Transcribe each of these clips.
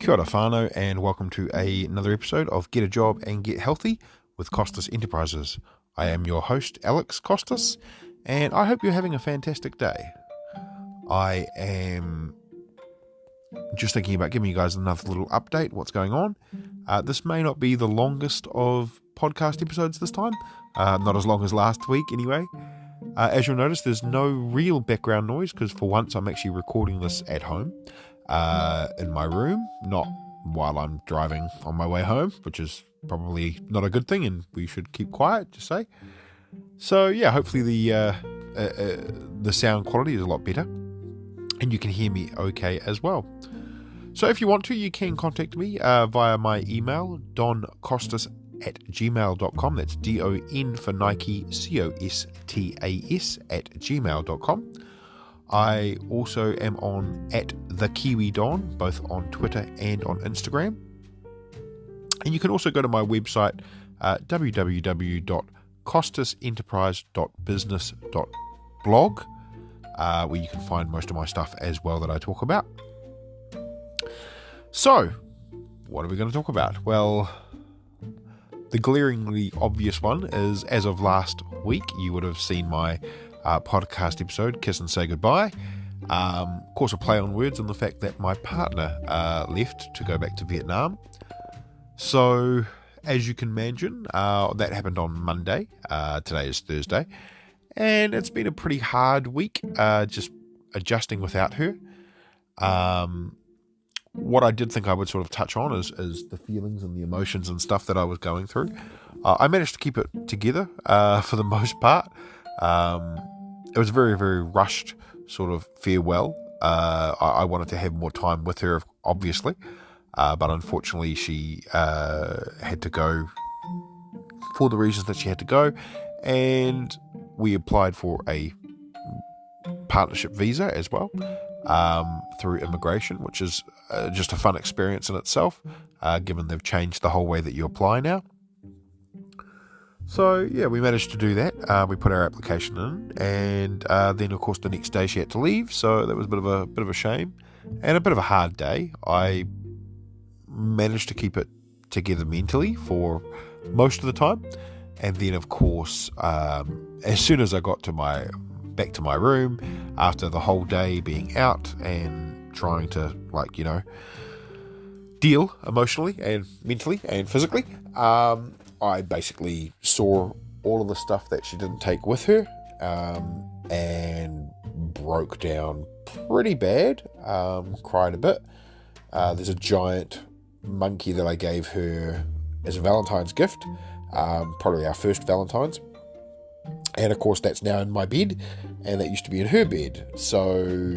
Kia ora whānau, and welcome to another episode of Get a Job and Get Healthy with Costas Enterprises. I am your host, Alex Costas, and I hope you're having a fantastic day. I am just thinking about giving you guys another little update, what's going on. This may not be the longest of podcast episodes this time, not as long as last week anyway. As you'll notice, there's no real background noise because for once I'm actually recording this at home. In my room, not while I'm driving on my way home, which is probably not a good thing, and we should keep quiet, just say. So yeah, hopefully the sound quality is a lot better, and you can hear me okay as well. So if you want to, you can contact me via my email, doncostas@gmail.com. That's DON for Nike, COSTAS @gmail.com. I also am on @TheKiwiDon, both on Twitter and on Instagram. And you can also go to my website, www.costasenterprise.business.blog, where you can find most of my stuff as well that I talk about. So, what are we going to talk about? Well, the glaringly obvious one is, as of last week, you would have seen my podcast episode, Kiss and Say Goodbye. Of course, a play on words on the fact that my partner left to go back to Vietnam. So, as you can imagine, that happened on Monday. Today is Thursday. And it's been a pretty hard week, just adjusting without her. What I did think I would sort of touch on is the feelings and the emotions and stuff that I was going through. I managed to keep it together for the most part. It was a very, very rushed sort of farewell. I wanted to have more time with her, obviously, but unfortunately she had to go for the reasons that she had to go, and we applied for a partnership visa as well through immigration, which is just a fun experience in itself, given they've changed the whole way that you apply now. So yeah, we managed to do that. We put our application in, and then of course the next day she had to leave. So that was a bit of a shame and a bit of a hard day. I managed to keep it together mentally for most of the time, and then of course, as soon as I got back to my room after the whole day being out and trying to deal emotionally and mentally and physically, I basically saw all of the stuff that she didn't take with her, and broke down pretty bad, cried a bit. There's a giant monkey that I gave her as a Valentine's gift, probably our first Valentine's. And of course that's now in my bed, and that used to be in her bed. So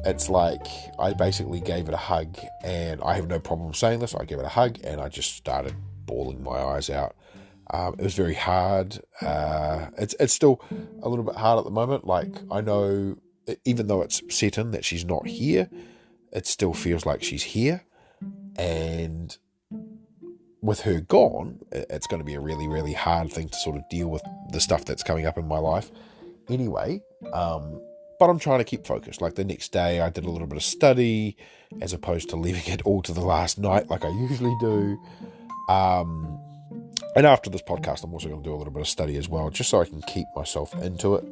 it's like I basically gave it a hug, and I have no problem saying this. I gave it a hug and I just started bawling my eyes out. It was very hard. It's still a little bit hard at the moment. Like, I know, even though it's set in that she's not here, it still feels like she's here. And with her gone, it's going to be a really, really hard thing to sort of deal with the stuff that's coming up in my life anyway. But I'm trying to keep focused. Like, the next day I did a little bit of study as opposed to leaving it all to the last night like I usually do. And after this podcast, I'm also going to do a little bit of study as well, just so I can keep myself into it.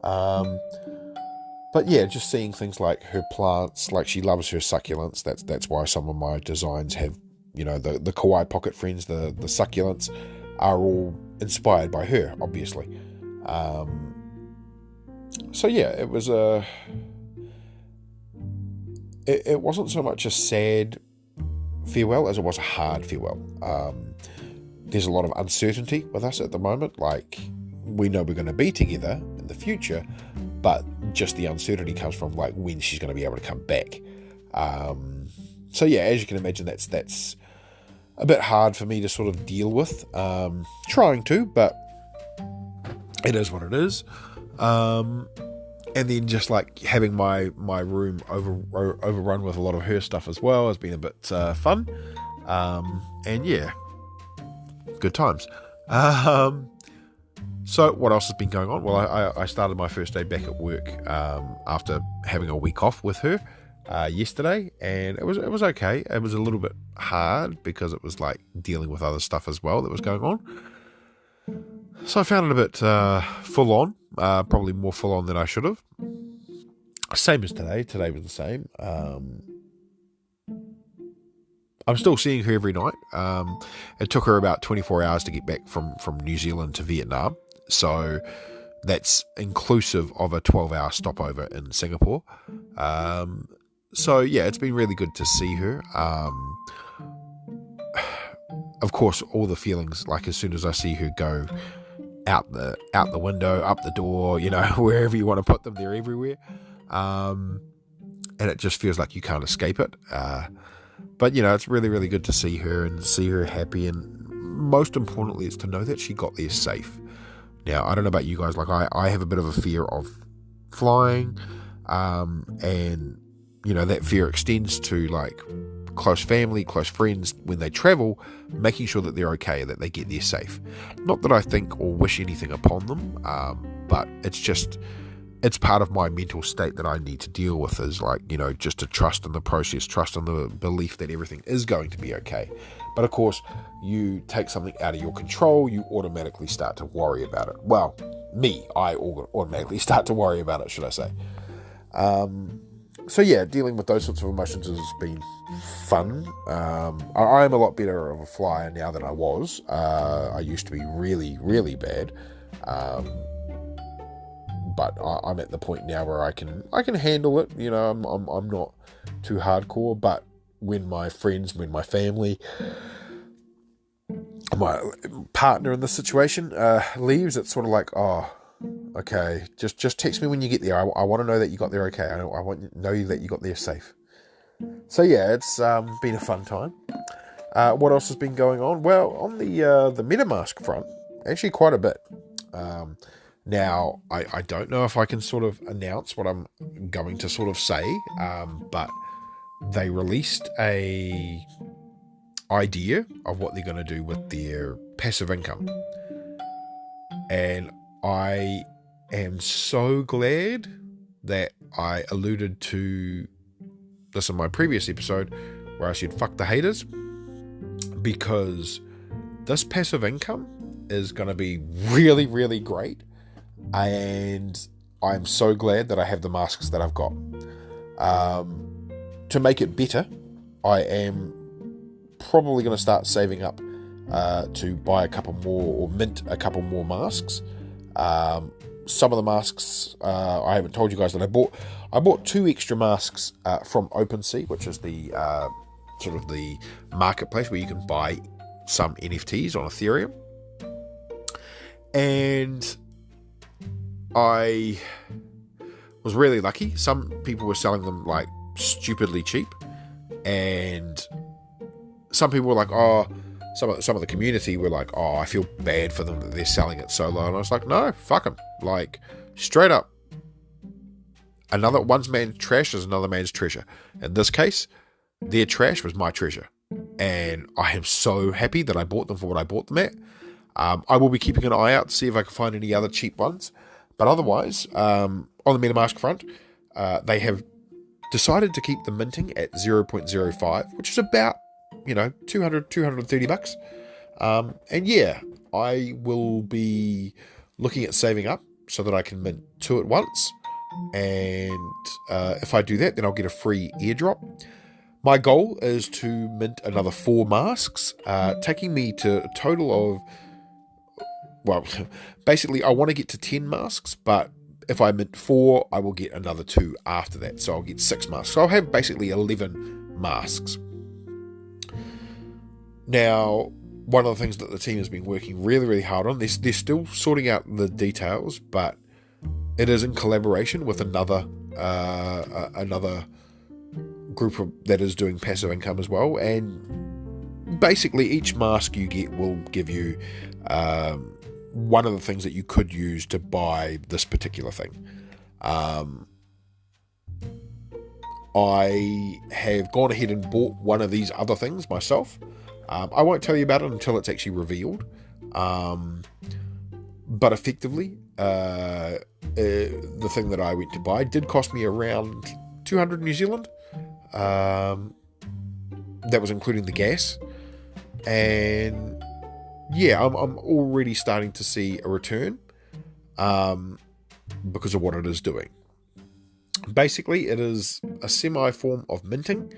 But yeah, just seeing things like her plants, like she loves her succulents. That's why some of my designs have, the kawaii pocket friends, the succulents are all inspired by her, obviously. So yeah, it was it wasn't so much a sad farewell as it was a hard farewell. There's a lot of uncertainty with us at the moment. Like, we know we're going to be together in the future, but just the uncertainty comes from like when she's going to be able to come back. So yeah, as you can imagine, that's a bit hard for me to sort of deal with. Trying to, but it is what it is. And then just like having my room overrun with a lot of her stuff as well has been a bit fun. And yeah, good times. So what else has been going on? Well, I started my first day back at work after having a week off with her. yesterday, and it was okay. It was a little bit hard because it was like dealing with other stuff as well that was going on. So I found it a bit full on, probably more full on than I should have. Same as today. Today was the same. I'm still seeing her every night. It took her about 24 hours to get back from New Zealand to Vietnam. So that's inclusive of a 12-hour stopover in Singapore. So yeah, it's been really good to see her. Of course, all the feelings, like as soon as I see her go out the window, up the door, wherever you want to put them, they're everywhere. And it just feels like you can't escape it. But, it's really, really good to see her and see her happy. And most importantly, it's to know that she got there safe. Now, I don't know about you guys. Like, I have a bit of a fear of flying. And, that fear extends to, like, close family, close friends. When they travel, making sure that they're okay, that they get there safe. Not that I think or wish anything upon them, but it's part of my mental state that I need to deal with, is like, just to trust in the process, trust in the belief that everything is going to be okay. But of course, you take something out of your control, you automatically start to worry about it. Well, I automatically start to worry about it, should I say. So yeah, dealing with those sorts of emotions has been fun. I am a lot better of a flyer now than I was. I used to be really, really bad. But I'm at the point now where I can handle it. I'm not too hardcore. But when my friends, when my family, my partner in this situation leaves, it's sort of like, oh, okay, just text me when you get there. I want to know that you got there okay. I want to know that you got there safe. So yeah, it's been a fun time. What else has been going on? Well, on the MetaMask front, actually quite a bit. Now, I don't know if I can sort of announce what I'm going to sort of say, but they released a idea of what they're going to do with their passive income. And I am so glad that I alluded to this in my previous episode where I said, fuck the haters, because this passive income is going to be really, really great. And I'm so glad that I have the masks that I've got. To make it better, I am probably going to start saving up to buy a couple more, or mint a couple more masks. Some of the masks, I haven't told you guys that I bought 2 extra masks from OpenSea, which is the sort of the marketplace where you can buy some NFTs on Ethereum. And I was really lucky. Some people were selling them like stupidly cheap, and some people were like, oh, some of the community were like, oh, I feel bad for them that they're selling it so low. And I was like, no, fuck them. Like, straight up, one's man's trash is another man's treasure. In this case, their trash was my treasure, and I am so happy that I bought them for what I bought them at. I will be keeping an eye out to see if I can find any other cheap ones. But otherwise, on the MetaMask front, they have decided to keep the minting at 0.05, which is about, $230. And yeah, I will be looking at saving up so that I can mint 2 at once. And if I do that, then I'll get a free airdrop. My goal is to mint another 4 masks, taking me to a total of, well, basically I want to get to 10 masks, but if I mint 4, I will get another 2 after that. So I'll get 6 masks. So I'll have basically 11 masks. Now, one of the things that the team has been working really, really hard on, they're still sorting out the details, but it is in collaboration with another group that is doing passive income as well. And basically each mask you get will give you one of the things that you could use to buy this particular thing. I have gone ahead and bought one of these other things myself. I won't tell you about it until it's actually revealed. But effectively, the thing that I went to buy did cost me around 200 New Zealand. That was including the gas. And yeah, I'm already starting to see a return because of what it is doing. Basically, it is a semi-form of minting.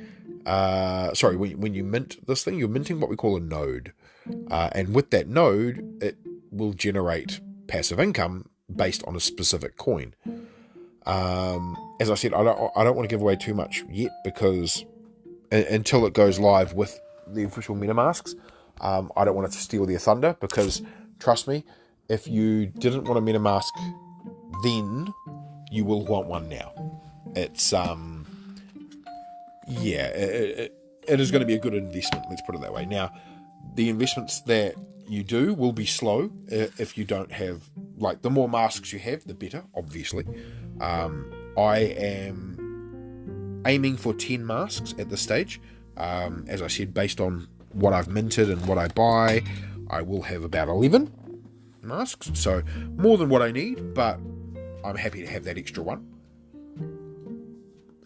When you mint this thing, you're minting what we call a node. And with that node, it will generate passive income based on a specific coin. As I said, I don't want to give away too much yet, because until it goes live with the official MetaMasks, I don't want to steal their thunder, because trust me, if you didn't want a MetaMask then, you will want one now. It's it is going to be a good investment, let's put it that way. Now, the investments that you do will be slow if you don't have, like, the more masks you have, the better, obviously. I am aiming for 10 masks at this stage. As I said, based on what I've minted and what I buy, I will have about 11 masks, so more than what I need, but I'm happy to have that extra one.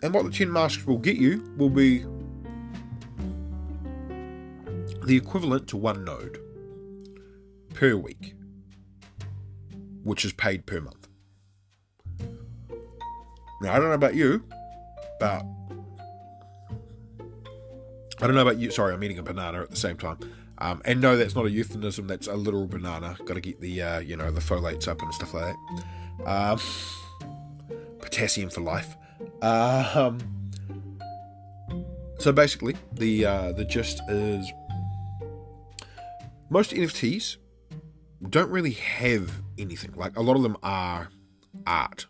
And what the 10 masks will get you will be the equivalent to one node per week, which is paid per month. Now, I don't know about you, but sorry, I'm eating a banana at the same time. And no, that's not a euphemism, that's a literal banana. Got to get the, the folates up and stuff like that. Potassium for life. So basically, the gist is, most NFTs don't really have anything. Like, a lot of them are art.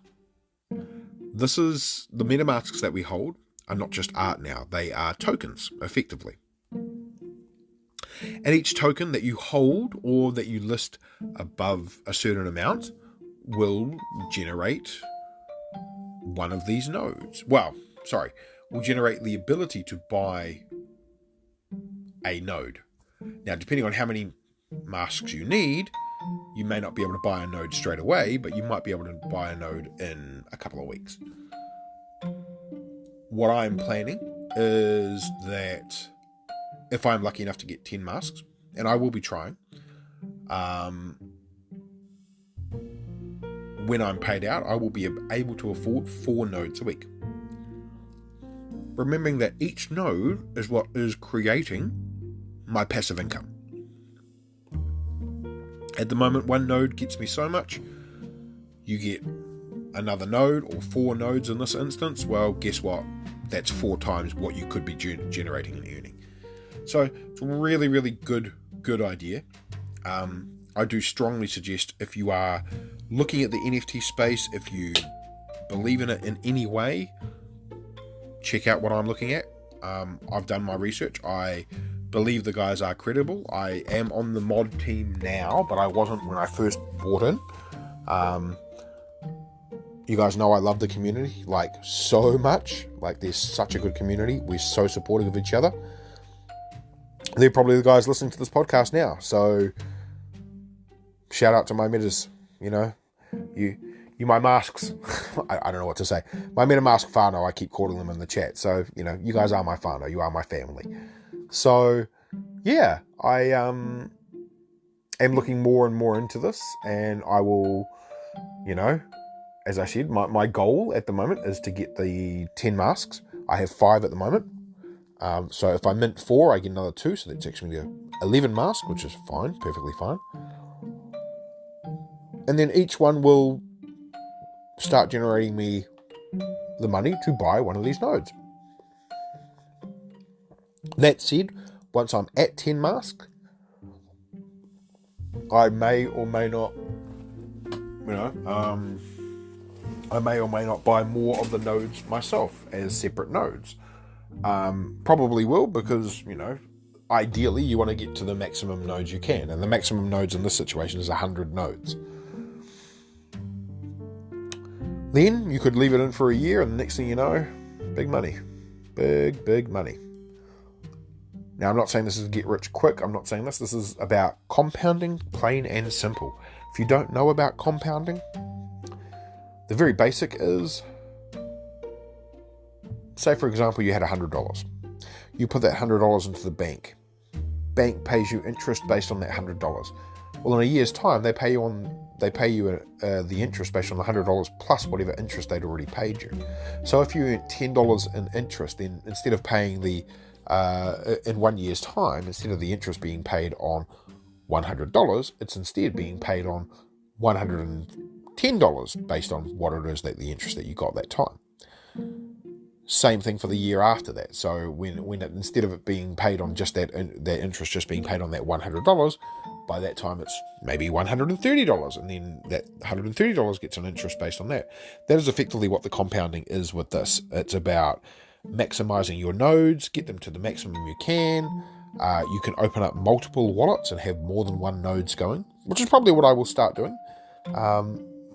This is, the MetaMasks that we hold are not just art now, they are tokens, effectively. And each token that you hold or that you list above a certain amount will generate one of these nodes. Will generate the ability to buy a node. Now, depending on how many masks you need, you may not be able to buy a node straight away, but you might be able to buy a node in a couple of weeks. What I'm planning is that if I'm lucky enough to get 10 masks, and I will be trying, when I'm paid out, I will be able to afford 4 nodes a week. Remembering that each node is what is creating my passive income. At the moment, one node gets me so much. You get another node, or 4 nodes in this instance. Well, guess what? That's 4 times what you could be generating and earning. So it's a really, really good idea. I do strongly suggest, if you are looking at the NFT space, if you believe in it in any way, check out what I'm looking at. I've done my research. I believe the guys are credible. I am on the mod team now, but I wasn't when I first bought in. You guys know I love the community, like, so much. Like, there's such a good community. We're so supportive of each other. They're probably the guys listening to this podcast now. So, shout out to my metas. You my masks. I don't know what to say. My MetaMask whānau, I keep calling them in the chat. So, you guys are my whānau. You are my family. So, yeah, I am looking more and more into this, and I will, as I said, my goal at the moment is to get the 10 masks. I have 5 at the moment. So if I mint 4, I get another 2, so that takes me to 11 masks, which is fine, perfectly fine. And then each one will start generating me the money to buy one of these nodes. That said, once I'm at 10 masks, I may or may not, I may or may not buy more of the nodes myself as separate nodes. Probably will, because, ideally you want to get to the maximum nodes you can, and the maximum nodes in this situation is 100 nodes. Then you could leave it in for a year, and the next thing you know, big money. Big money. Now, I'm not saying this is get rich quick. I'm not saying this. This is about compounding, plain and simple. If you don't know about compounding, the very basic is say for example you had $100. You put that $100 into the bank. Bank pays you interest based on that $100. Well, in a year's time, they pay you the interest based on the $100 plus whatever interest they'd already paid you. So if you earn $10 in interest, then instead of paying in 1 year's time, instead of the interest being paid on $100, it's instead being paid on $110 based on what it is that the interest that you got that time. Same thing for the year after that. So when it, instead of it being paid on just that interest just being paid on that $100, by that time it's maybe $130, and then that $130 gets an interest based on that. That is effectively what the compounding is with this. It's about maximizing your nodes, get them to the maximum you can. You can open up multiple wallets and have more than one nodes going, which is probably what I will start doing.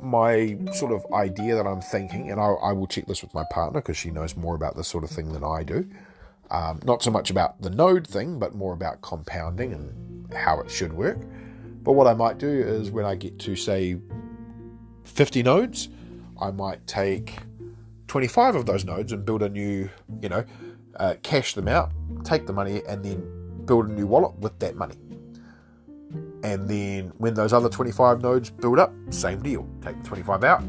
My sort of idea that I'm thinking, and I will check this with my partner because she knows more about this sort of thing than I do. Not so much about the node thing, but more about compounding and how it should work. But what I might do is when I get to, say, 50 nodes, I might take 25 of those nodes and build a new, cash them out, take the money, and then build a new wallet with that money. And then when those other 25 nodes build up, same deal. Take the 25 out,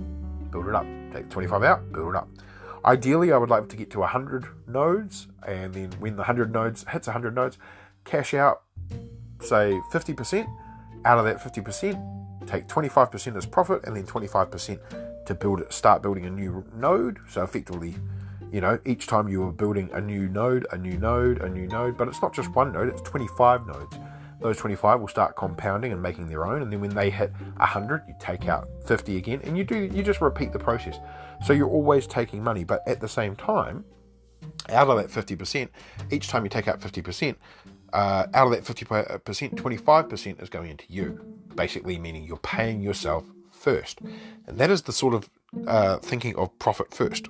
build it up. Take the 25 out, build it up. Ideally, I would like to get to 100 nodes, and then when the 100 nodes hits 100 nodes, cash out, say 50%. Out of that 50%, take 25% as profit, and then 25% to start building a new node. So effectively, each time you are building a new node, but it's not just one node, it's 25 nodes. Those 25 will start compounding and making their own, and then when they hit 100, you take out 50 again, and you just repeat the process. So you're always taking money, but at the same time, out of that 50%, each time you take out 50%, out of that 50%, 25% is going into you, basically meaning you're paying yourself first. And that is the sort of thinking of profit first.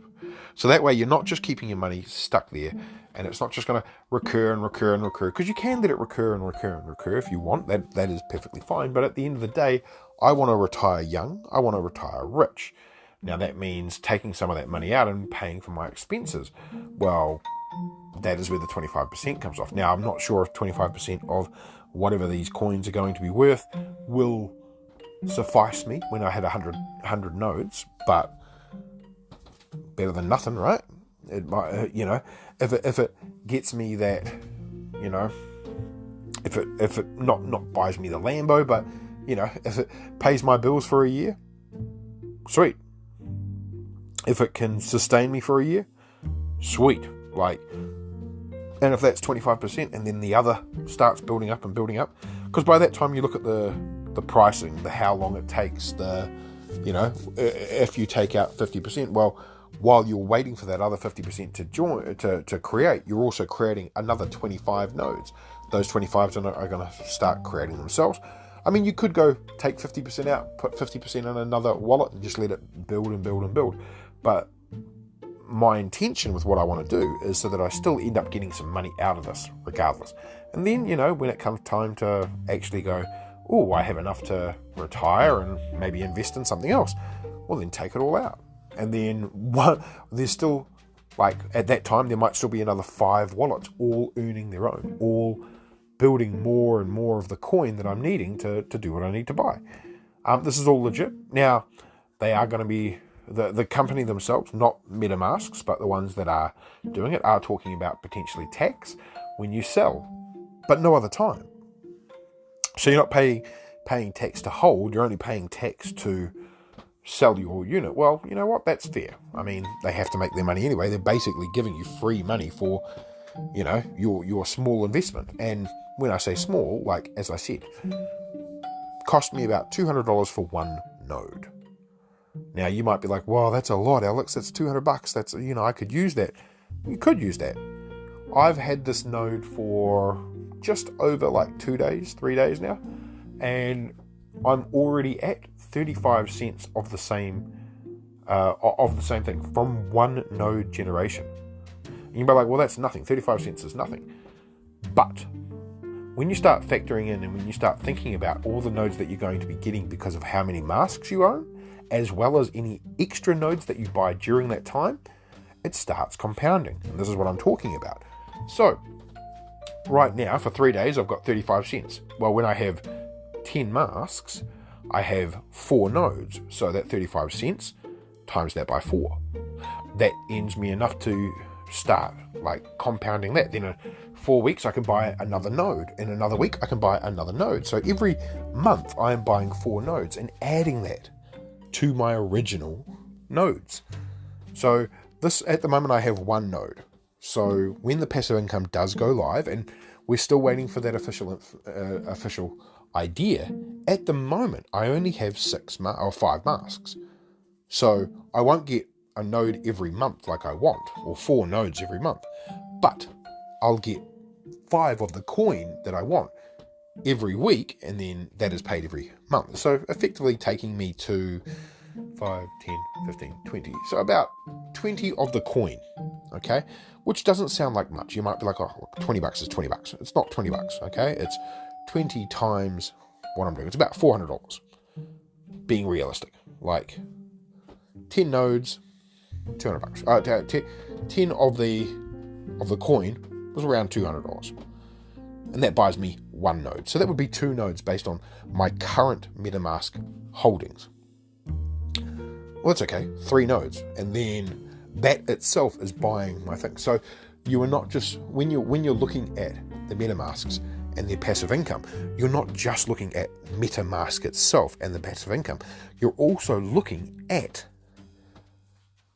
So that way you're not just keeping your money stuck there, and it's not just going to recur, because you can let it recur if you want. That is perfectly fine. But at the end of the day, I want to retire young. I want to retire rich. Now that means taking some of that money out and paying for my expenses. Well, that is where the 25% comes off. Now, I'm not sure if 25% of whatever these coins are going to be worth will suffice me when I had 100 nodes, but better than nothing, right? It might, if it gets me that, if it not buys me the Lambo, but if it pays my bills for a year, sweet. If it can sustain me for a year, sweet. And if that's 25%, and then the other starts building up, because by that time you look at the pricing, how long it takes, if you take out 50%, well, while you're waiting for that other 50% to join to create, you're also creating another 25 nodes. Those 25s are going to start creating themselves. I mean, you could go take 50% out, put 50% in another wallet, and just let it build and build and build. But my intention with what I want to do is so that I still end up getting some money out of this regardless. And then, when it comes time to actually go, oh, I have enough to retire and maybe invest in something else, well, then take it all out. And then there's still, at that time, there might still be another 5 wallets, all earning their own, all building more and more of the coin that I'm needing to do what I need to buy. This is all legit. Now, they are going to be, the company themselves, not MetaMasks, but the ones that are doing it, are talking about potentially tax when you sell, but no other time. So you're not paying tax to hold, you're only paying tax to sell your unit. Well, you know what? That's fair. I mean, they have to make their money anyway. They're basically giving you free money for, your small investment. And when I say small, as I said, cost me about $200 for one node. Now, you might be like, well, that's a lot, Alex. That's $200. That's, I could use that. You could use that. I've had this node for just over 2 days, 3 days now, and I'm already at 35 cents of the same thing from one node generation. And you'll be like, well, that's nothing. 35 cents is nothing. But when you start factoring in and when you start thinking about all the nodes that you're going to be getting because of how many masks you own, as well as any extra nodes that you buy during that time, it starts compounding. And this is what I'm talking about. So, right now, for 3 days, I've got 35 cents. Well, when I have 10 masks, I have 4 nodes. So that 35 cents, times that by 4. That ends me enough to start compounding that. Then in 4 weeks, I can buy another node. In another week, I can buy another node. So every month, I am buying 4 nodes and adding that to my original nodes. So this, at the moment, I have 1 node. So when the passive income does go live, and we're still waiting for that official idea, at the moment I only have 5 masks. So I won't get a node every month like I want, or 4 nodes every month, but I'll get 5 of the coin that I want every week, and then that is paid every month. So effectively taking me to 5, 10, 15, 20. So about 20 of the coin, okay? Which doesn't sound like much. You might be like, oh, look, 20 bucks is 20 bucks. It's not 20 bucks, okay? It's 20 times what I'm doing. It's about $400, being realistic. 10 nodes, 200 bucks. 10 of the coin was around $200. And that buys me 1 node. So that would be 2 nodes based on my current MetaMask holdings. Well, that's okay. 3 nodes. And then that itself is buying my thing. So you are not just, when you're looking at the MetaMasks and their passive income, you're not just looking at MetaMask itself and the passive income. You're also looking at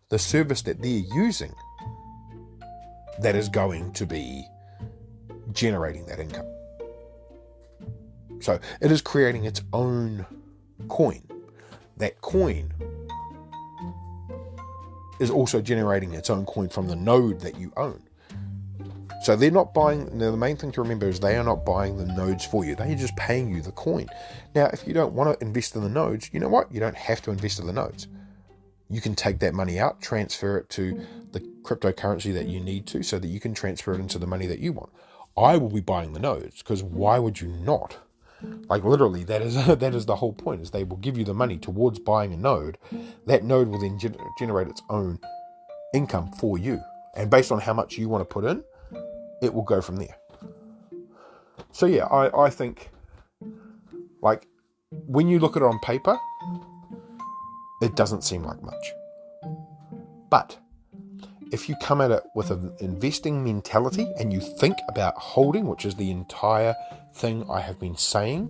the service that they're using that is going to be generating that income. So it is creating its own coin. That coin is also generating its own coin from the node that you own. So they're not buying, now the main thing to remember is they are not buying the nodes for you. They are just paying you the coin. Now, if you don't want to invest in the nodes, you know what? You don't have to invest in the nodes. You can take that money out, transfer it to the cryptocurrency that you need to, so that you can transfer it into the money that you want. I will be buying the nodes, because why would you not? Literally, that is the whole point, is they will give you the money towards buying a node. That node will then generate its own income for you. And based on how much you want to put in, it will go from there. So yeah, I think, when you look at it on paper, it doesn't seem like much. But if you come at it with an investing mentality and you think about holding, which is the entire thing I have been saying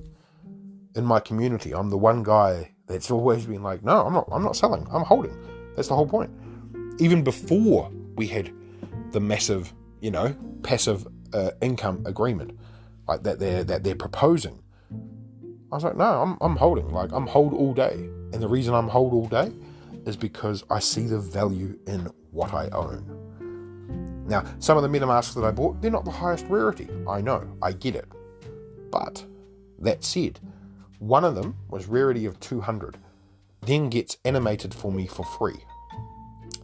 in my community, I'm the one guy that's always been like, no, I'm not selling, I'm holding. That's the whole point. Even before we had the massive, passive income agreement that they're proposing, I was like, no, I'm holding. I'm hold all day. And the reason I'm hold all day is because I see the value in what I own. Now, some of the MetaMasks that I bought, they're not the highest rarity. I know, I get it. But that said, one of them was rarity of 200, then gets animated for me for free.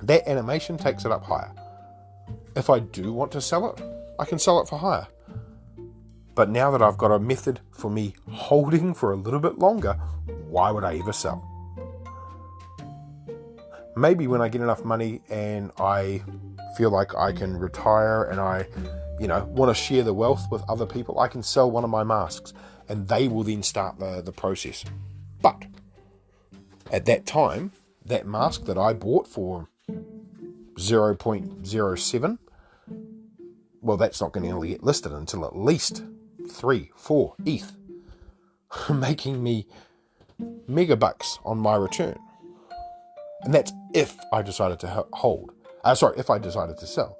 That animation takes it up higher. If I do want to sell it, I can sell it for higher. But now that I've got a method for me holding for a little bit longer, why would I ever sell? Maybe when I get enough money and I feel like I can retire and I, want to share the wealth with other people, I can sell one of my masks and they will then start the process. But at that time, that mask that I bought for 0.07, well, that's not going to get listed until at least 3-4 ETH, making me megabucks on my return. And that's if I decided to hold. If I decided to sell.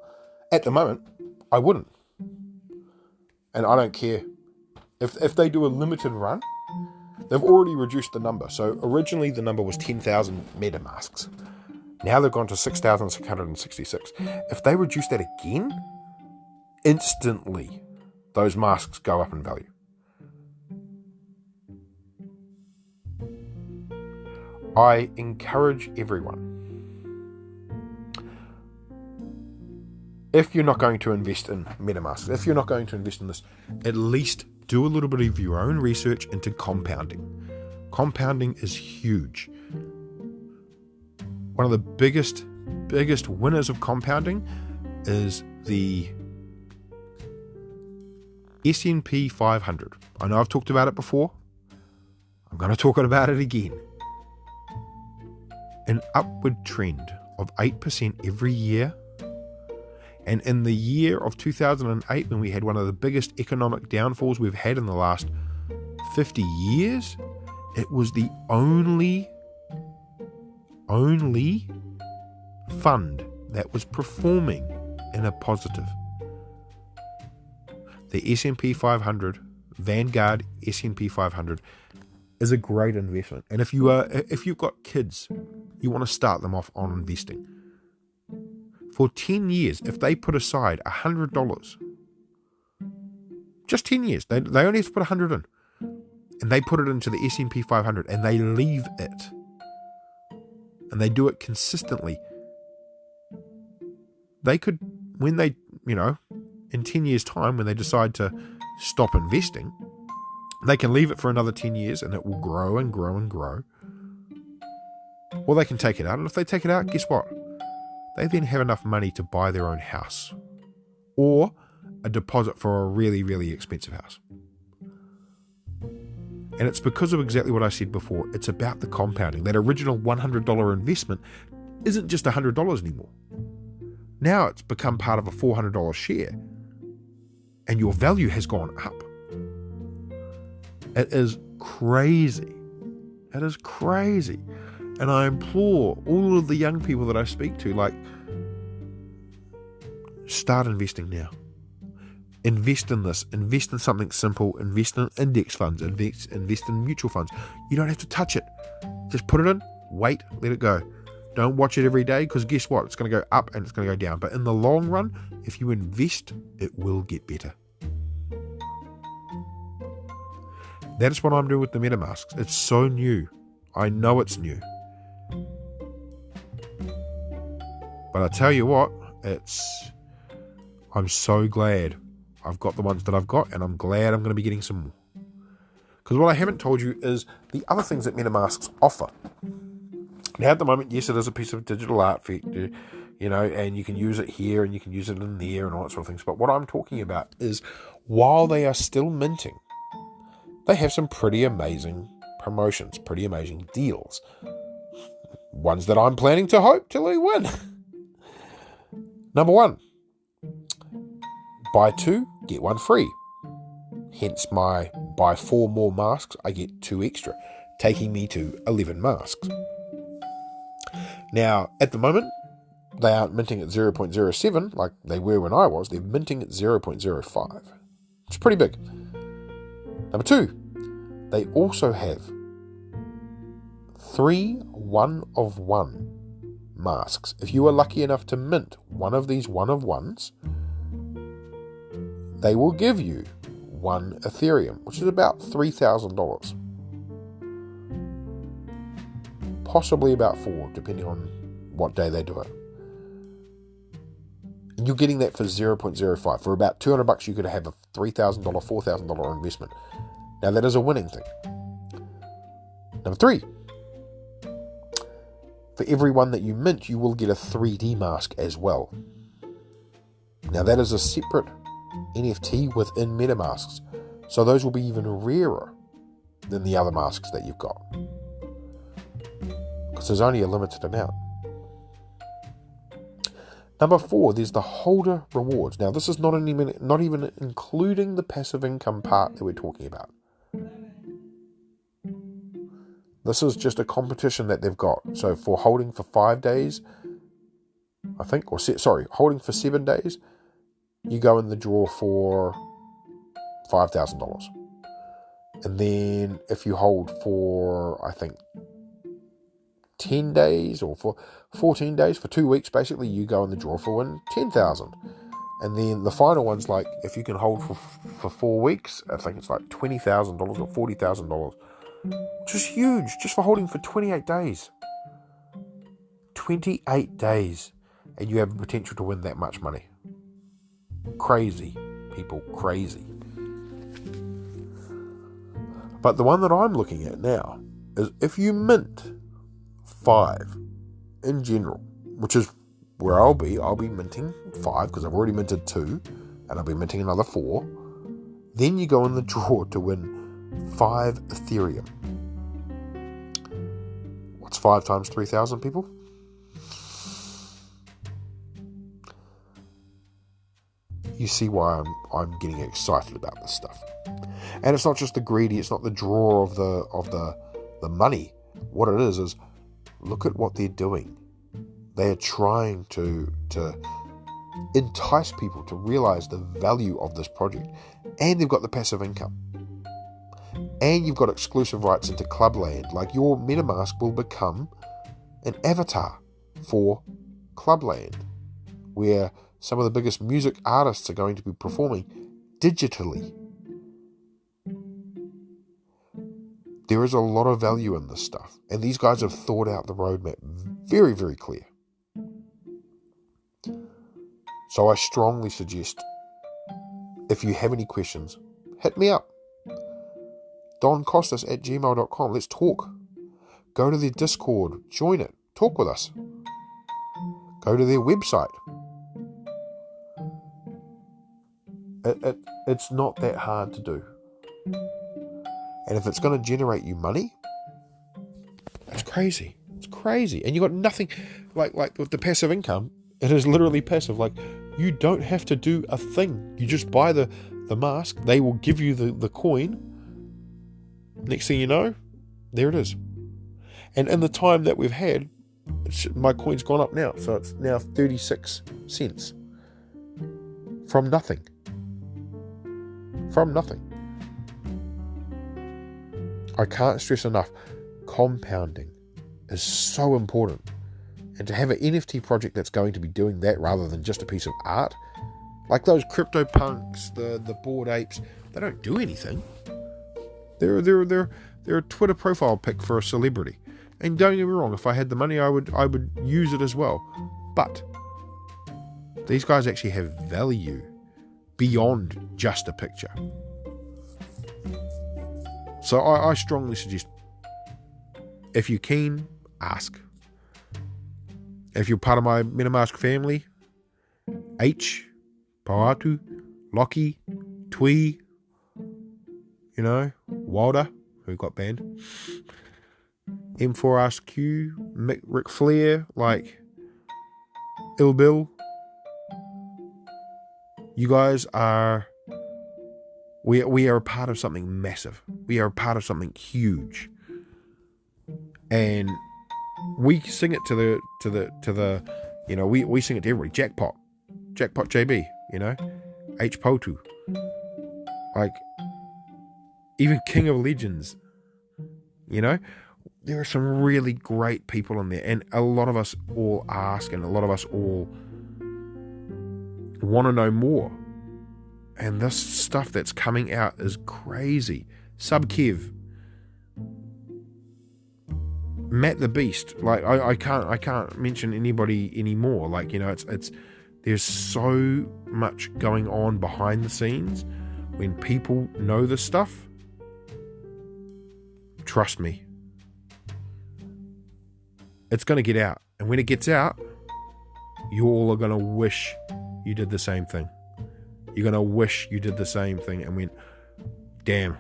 At the moment, I wouldn't. And I don't care. If they do a limited run, they've already reduced the number. So originally the number was 10,000 MetaMasks. Now they've gone to 6,666. If they reduce that again, instantly those masks go up in value. I encourage everyone, if you're not going to invest in MetaMask, if you're not going to invest in this, at least do a little bit of your own research into compounding. Compounding is huge. One of the biggest biggest winners of compounding is the S&P 500. I know I've talked about it before. I'm going to talk about it again. An upward trend of 8% every year. And in the year of 2008, when we had one of the biggest economic downfalls we've had in the last 50 years, it was the only fund that was performing in a positive. The S&P 500, Vanguard S&P 500, is a great investment. And if you've got kids, you want to start them off on investing. For 10 years, if they put aside $100, just 10 years, they only have to put $100 in, and they put it into the S&P 500, and they leave it, and they do it consistently, they could, when they, in 10 years' time, when they decide to stop investing, they can leave it for another 10 years, and it will grow and grow and grow. Or they can take it out, and if they take it out, guess what? They then have enough money to buy their own house or a deposit for a really, really expensive house. And it's because of exactly what I said before. It's about the compounding. That original $100 investment isn't just $100 anymore. Now it's become part of a $400 share, and your value has gone up. It is crazy. It is crazy. And I implore all of the young people that I speak to, start investing now. Invest in this. Invest in something simple. Invest in index funds. Invest in mutual funds. You don't have to touch it. Just put it in, wait, let it go. Don't watch it every day, because guess what? It's going to go up and it's going to go down. But in the long run, if you invest, it will get better. That is what I'm doing with the MetaMasks. It's so new. I know it's new. But I tell you what, I'm so glad I've got the ones that I've got, and I'm glad I'm going to be getting some more. Because what I haven't told you is the other things that MetaMasks offer. Now at the moment, yes, it is a piece of digital art for you, and you can use it here and you can use it in there and all that sort of things. But what I'm talking about is, while they are still minting, they have some pretty amazing promotions, pretty amazing deals. Ones that I'm planning to hopefully win. Number 1, buy 2, get 1 free. Hence my buy 4 more masks, I get 2 extra, taking me to 11 masks. Now, at the moment, they aren't minting at 0.07 like they were when I was. They're minting at 0.05. It's pretty big. Number 2, they also have 3 one-of-one masks. If you are lucky enough to mint one of these one-of-ones, they will give you 1 Ethereum, which is about $3,000. Possibly about 4, depending on what day they do it. And you're getting that for 0.05. For about $200, you could have a $3,000, $4,000 investment. Now that is a winning thing. Number 3. For every one that you mint, you will get a 3D mask as well. Now that is a separate NFT within MetaMasks. So those will be even rarer than the other masks that you've got. Because there's only a limited amount. Number 4, there's the holder rewards. Now this is not even including the passive income part that we're talking about. This is just a competition that they've got. So for holding for 5 days, I think, holding for 7 days, you go in the draw for $5,000. And then if you hold for, I think, 10 days or for 14 days, for 2 weeks, basically, you go in the draw for win $10,000. And then the final one's like, if you can hold for 4 weeks, I think it's like $20,000 or $40,000. Which is huge, just for holding for 28 days. 28 days, and you have the potential to win that much money. Crazy, people, crazy. But the one that I'm looking at now is if you mint 5 in general, which is where I'll be. I'll be minting 5 because I've already minted 2, and I'll be minting another 4. Then you go in the draw to win 5 Ethereum. What's 5 times 3,000, people? You see why I'm getting excited about this stuff. And it's not just the greedy, it's not the draw of the money. What it is look at what they're doing. They are trying to entice people to realize the value of this project. And they've got the passive income. And you've got exclusive rights into Clubland. Like, your MetaMask will become an avatar for Clubland, where some of the biggest music artists are going to be performing digitally. There is a lot of value in this stuff. And these guys have thought out the roadmap very, very clear. So I strongly suggest, if you have any questions, hit me up. doncostas@gmail.com. Let's talk. Go to their Discord. Join it. Talk with us. Go to their website. It's not that hard to do. And if it's going to generate you money, it's crazy. It's crazy. And you got nothing, like with the passive income, it is literally passive. Like, you don't have to do a thing. You just buy the mask. They will give you the coin. Next thing you know, there it is. And in the time that we've had, my coin's gone up now. So it's now 36 cents. From nothing. From nothing. I can't stress enough, compounding is so important. And to have an NFT project that's going to be doing that rather than just a piece of art, like those crypto punks, the Bored Apes, they don't do anything. They're a Twitter profile pic for a celebrity. And don't get me wrong, if I had the money, I would use it as well. But these guys actually have value beyond just a picture. So I strongly suggest, if you're keen, ask. If you're part of my MetaMask family, H, Pauatu, Lockie, Twee, Wilder, who got banned, M4RSQ, Ric Flair, Ill Bill, you guys are, we are a part of something massive. We are a part of something huge. And we sing it to the we sing it to everybody. Jackpot JB, H Potu, even King of Legends, there are some really great people in there, and a lot of us all ask, and a lot of us all want to know more. And this stuff that's coming out is crazy. Subkev, Matt the Beast, I can't mention anybody anymore. It's there's so much going on behind the scenes. When people know this stuff, trust me, it's going to get out. And when it gets out, you all are going to wish you did the same thing. You're going to wish you did the same thing and went, damn,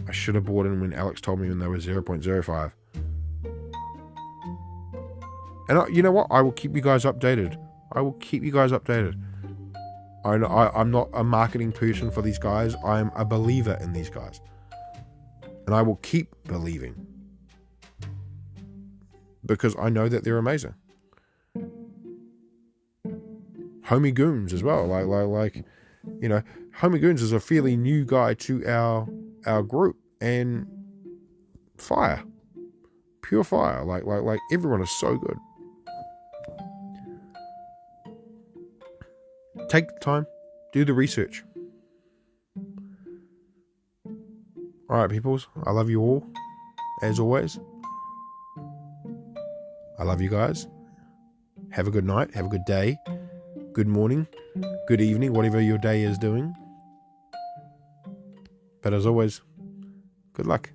I should have bought in when Alex told me when they were 0.05. And you know what? I will keep you guys updated. I'm not a marketing person for these guys. I'm a believer in these guys. And I will keep believing. Because I know that they're amazing. Homie Goons as well. Homie Goons is a fairly new guy to our group. And fire. Pure fire. Like everyone is so good. Take the time, do the research. Alright, peoples, I love you all, as always. I love you guys. Have a good night, have a good day, good morning, good evening, whatever your day is doing. But as always, good luck.